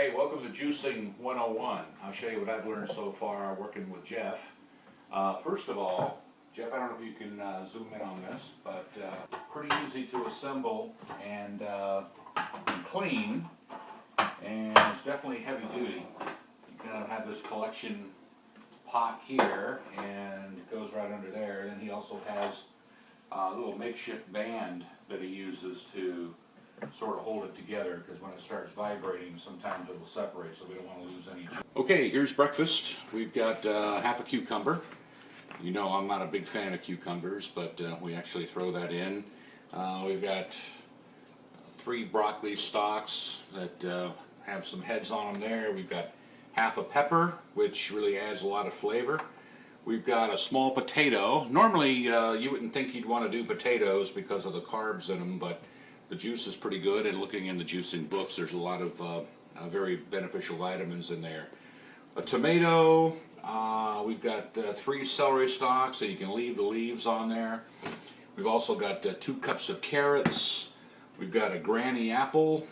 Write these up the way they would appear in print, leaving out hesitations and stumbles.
Hey, welcome to Juicing 101. I'll show you what I've learned so far working with Jeff. First of all, Jeff, I don't know if you can zoom in on this, but pretty easy to assemble and clean, and it's definitely heavy duty. You kind of have this collection pot here, and it goes right under there. Then he also has a little makeshift band that he uses to sort of hold it together, because when it starts vibrating sometimes it will separate, so we don't want to lose any juice. Okay, here's breakfast. We've got half a cucumber. You know I'm not a big fan of cucumbers, but we actually throw that in. We've got 3 broccoli stalks that have some heads on them there. We've got half a pepper, which really adds a lot of flavor. We've got a small potato. Normally you wouldn't think you'd want to do potatoes because of the carbs in them, but the juice is pretty good, and looking in the juicing books, there's a lot of very beneficial vitamins in there. A tomato, we've got 3 celery stalks, so you can leave the leaves on there. We've also got 2 cups of carrots. We've got a granny apple,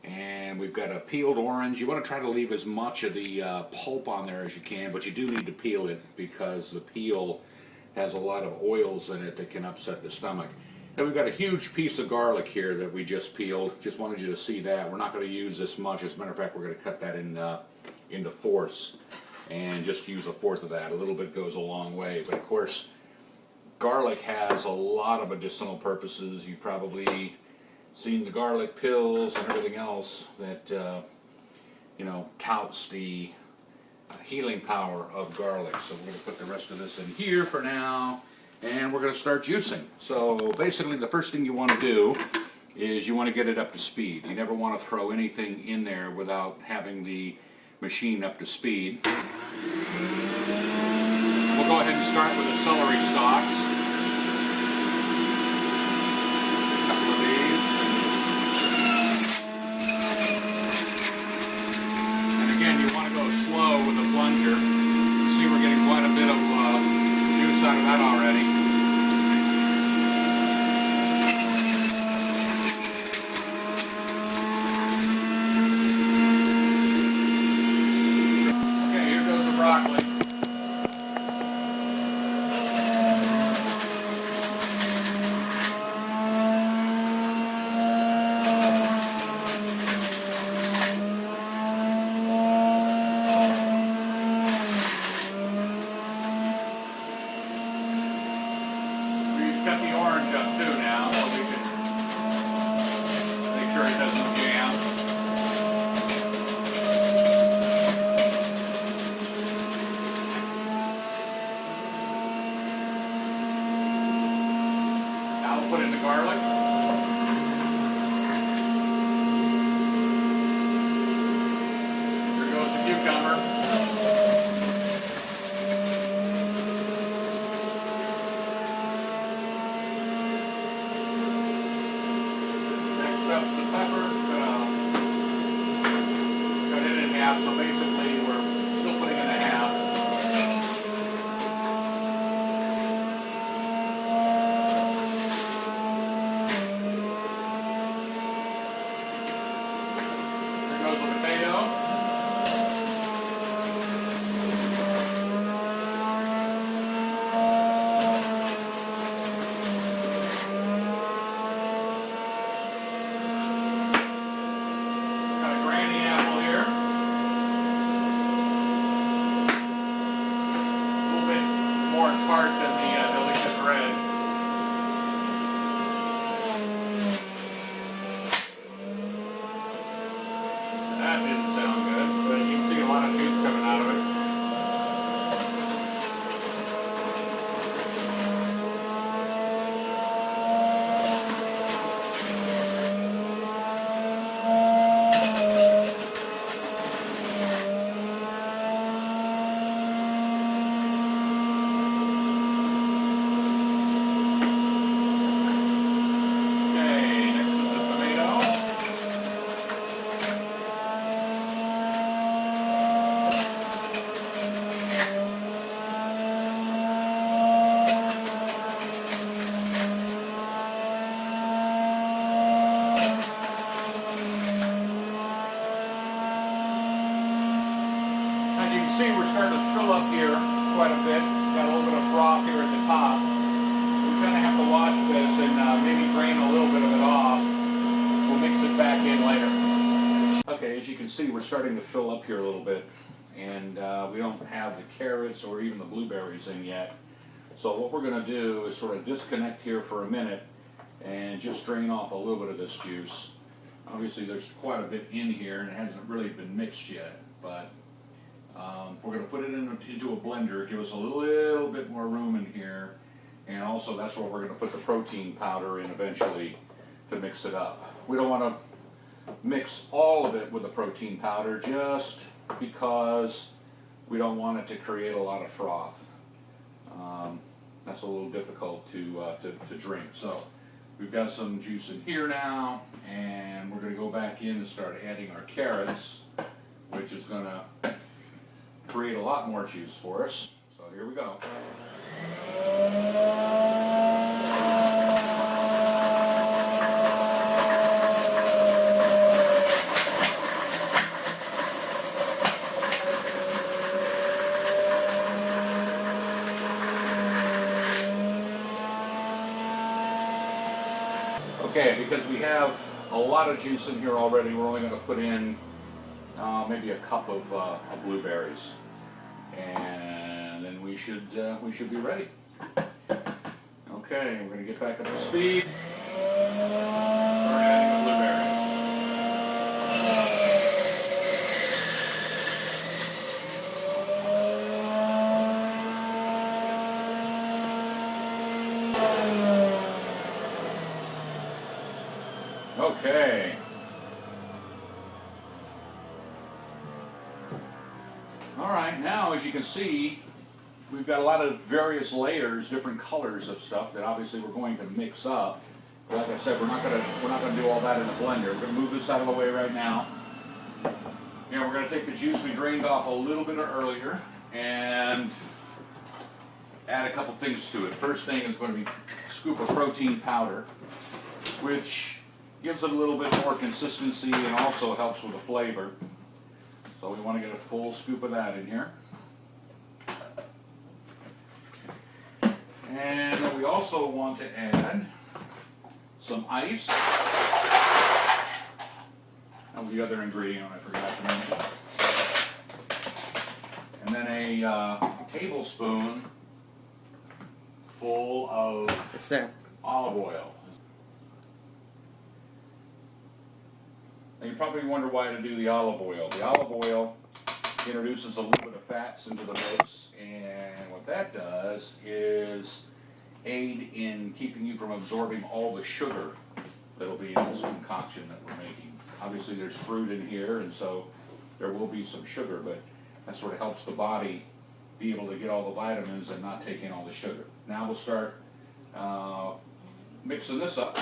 and we've got a peeled orange. You want to try to leave as much of the pulp on there as you can, but you do need to peel it because the peel has a lot of oils in it that can upset the stomach. And we've got a huge piece of garlic here that we just peeled. Just wanted you to see that. We're not going to use this much. As a matter of fact, we're going to cut that into fourths and just use 1/4 of that. A little bit goes a long way. But of course, garlic has a lot of medicinal purposes. You've probably seen the garlic pills and everything else that touts the healing power of garlic. So we're going to put the rest of this in here for now. And we're going to start juicing. So basically the first thing you want to do is you want to get it up to speed. You never want to throw anything in there without having the machine up to speed. We'll go ahead and start with the celery stalks. A couple of these. And again, you want to go slow with the plunger. You see we're getting quite a bit of juice out of that already. Okay, here goes the broccoli. Cut the orange up too now, so we can make sure it doesn't jam. Now we'll put in the garlic. Here goes the cucumber. That's the pepper. Cut it in half, so basically we're still putting it in half. Here goes the potato. Granny apple here. see, we're starting to fill up here quite a bit. Got a little bit of froth here at the top. We kind of have to wash this and maybe drain a little bit of it off. We'll mix it back in later. Okay, as you can see, we're starting to fill up here a little bit, and we don't have the carrots or even the blueberries in yet. So what we're going to do is sort of disconnect here for a minute and just drain off a little bit of this juice. Obviously there's quite a bit in here and it hasn't really been mixed yet, but we're going to put it into a blender, give us a little bit more room in here, and also that's where we're going to put the protein powder in eventually to mix it up. We don't want to mix all of it with the protein powder just because we don't want it to create a lot of froth. That's a little difficult to drink. So we've got some juice in here now, and we're going to go back in and start adding our carrots, which is going to create a lot more juice for us. So here we go. Okay, because we have a lot of juice in here already, we're only going to put in maybe a cup of blueberries, and then we should be ready. Okay, we're going to get back up to speed. Start adding the blueberries. Okay. All right, now as you can see, we've got a lot of various layers, different colors of stuff that obviously we're going to mix up. But like I said, we're not gonna do all that in the blender. We're gonna move this out of the way right now. And we're gonna take the juice we drained off a little bit earlier and add a couple things to it. First thing is going to be a scoop of protein powder, which gives it a little bit more consistency and also helps with the flavor. So we want to get a full scoop of that in here. And then we also want to add some ice. That was the other ingredient I forgot to mention. And then a tablespoon full of It's there. olive oil. Now you probably wonder why to do the olive oil. The olive oil introduces a little bit of fats into the mix, and what that does is aid in keeping you from absorbing all the sugar that'll be in this concoction that we're making. Obviously there's fruit in here, and so there will be some sugar, but that sort of helps the body be able to get all the vitamins and not take in all the sugar. Now we'll start mixing this up.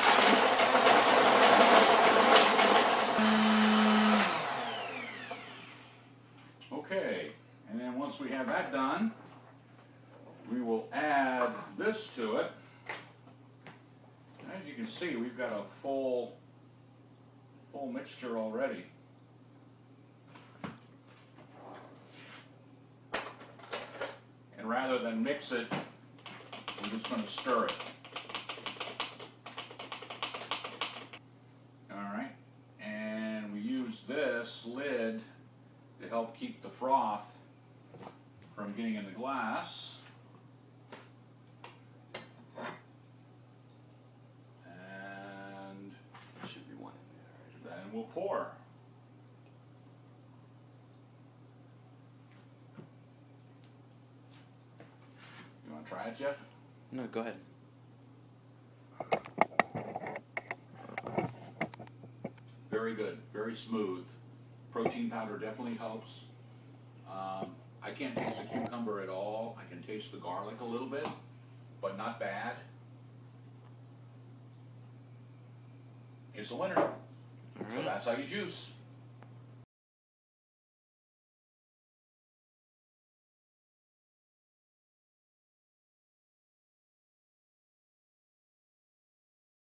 Okay, and then once we have that done, we will add this to it. As you can see, we've got a full mixture already. And rather than mix it, we're just going to stir it. Alright, and we use this lid to help keep the froth from getting in the glass. And There should be one in there. then we'll pour. You want to try it, Jeff? No, go ahead. Very good, very smooth. Protein powder definitely helps. I can't taste the cucumber at all. I can taste the garlic a little bit, but not bad. It's a winner. So that's how you juice.